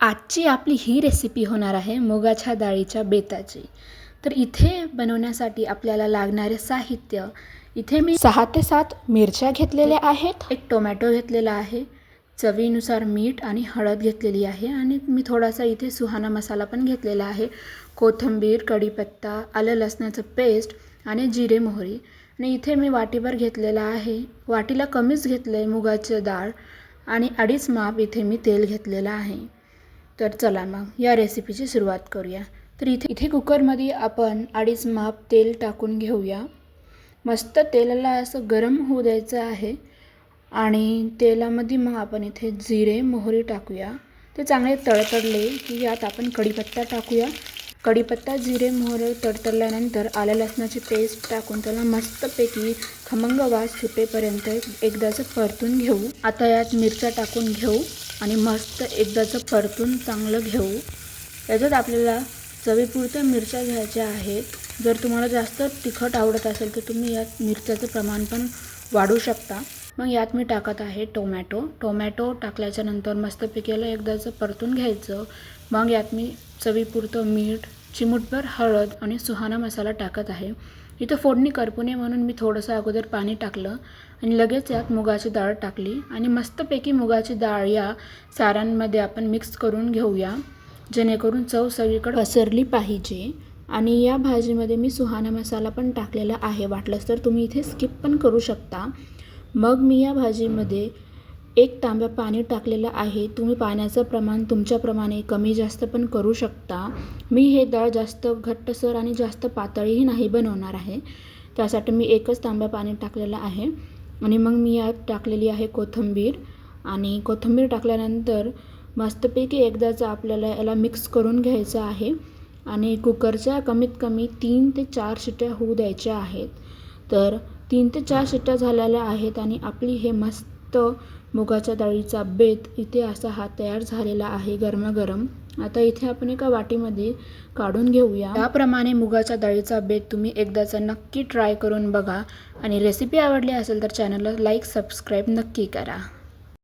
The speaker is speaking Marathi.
आजची आपली ही रेसिपी होणार आहे मुगाच्या डाळीच्या बेताची। तर इथे बनवण्यासाठी आपल्याला लागणारे साहित्य, इथे मी 6 ते 7 मिरच्या घेतलेल्या आहेत, एक टोमॅटो घेतलेला आहे, चवीनुसार मीठ आणि हळद घेतलेली आहे आणि मी थोडासा इथे सुहाना मसाला पण घेतलेला आहे, कोथिंबीर, कढीपत्ता, आलं लसणाचं पेस्ट आणि जिरे मोहरी। आणि इथे मी वाटीभर घेतलेला आहे, वाटीला कमीच घेतले मुगाची डाळ आणि 2.5 माप इथे मी तेल घेतलेलं आहे। तर चला मग या रेसिपीची सुरुवात करूया। तर इथे कुकरमध्ये आपण 2.5 माप तेल टाकून घेऊया। मस्त तेलाला असं गरम होऊ द्यायचं आहे आणि तेलामध्ये मग आपण इथे जिरे मोहरी टाकूया। ते चांगले तडतडले की यात आपण कढीपत्ता टाकूया। कढीपत्ता जिरे मोहरी तडतडल्यानंतर आलं लसणाची पेस्ट टाकून त्याला मस्तपैकी खमंग वास सुटेपर्यंत एकदाच परतून घेऊ। आता यात मिरच्या टाकून घेऊ आणि मस्त एकदाच परतून चांगलं घेऊ। याच्यात आपल्याला चवीपुरत्या मिरच्या घ्यायच्या आहेत। जर तुम्हाला जास्त तिखट आवडत असेल तर तुम्ही यात मिरच्याचं प्रमाण पण वाढवू शकता। मग यात मी टाकत आहे टोमॅटो टाकल्याच्या नंतर मस्तपैकी याला एकदाच परतून घ्यायचं। मग यात मी चवीपुरतं मीठ, चिमूटभर हळद आणि सुहाना मसाला टाकत आहे। इथं फोडणी करपू नये म्हणून मी थोडंसं अगोदर पाणी टाकलं आणि लगेच यात मुगाची डाळ टाकली आणि मस्तपैकी मुगाची डाळ या सारांमध्ये आपण मिक्स करून घेऊया, जेणेकरून चव सगळीकडे पसरली पाहिजे। आणि या भाजीमध्ये मी सुहाना मसाला पण टाकलेला आहे, वाटलंच तर तुम्ही इथे स्किप पण करू शकता। मग मी या भाजीमध्ये 1 तांब्या पाणी टाकलेलं आहे। तुम्ही पाण्याचं प्रमाण तुमच्याप्रमाणे कमी जास्त पण करू शकता। मी हे डाळ जास्त घट्टसर आणि जास्त पातळही नाही बनवणार आहे, त्यासाठी मी 1च तांब्या पाणी टाकलेलं आहे। आणि मग मी यात टाकलेली आहे कोथिंबीर आणि कोथिंबीर टाकल्यानंतर मस्तपैकी एकदाच आपल्याला याला मिक्स करून घ्यायचं आहे आणि कुकरच्या कमीत कमी 3 ते 4 शिट्ट्या होऊ द्यायच्या आहेत। तर 3 ते 4 शिट्ट्या झालेल्या आहेत आणि आपली हे मस्त मुगाच्या डाळीचा बेत इथे असा हा तयार झालेला आहे गरमागरम। आता इथे आपण एका वाटीमध्ये काढून घेऊया। त्याप्रमाणे मुगाच्या डाळीचा बेत तुम्ही एकदाच नक्की ट्राय करून बघा आणि रेसिपी आवडली असेल तर चॅनलला लाईक सबस्क्राईब नक्की करा।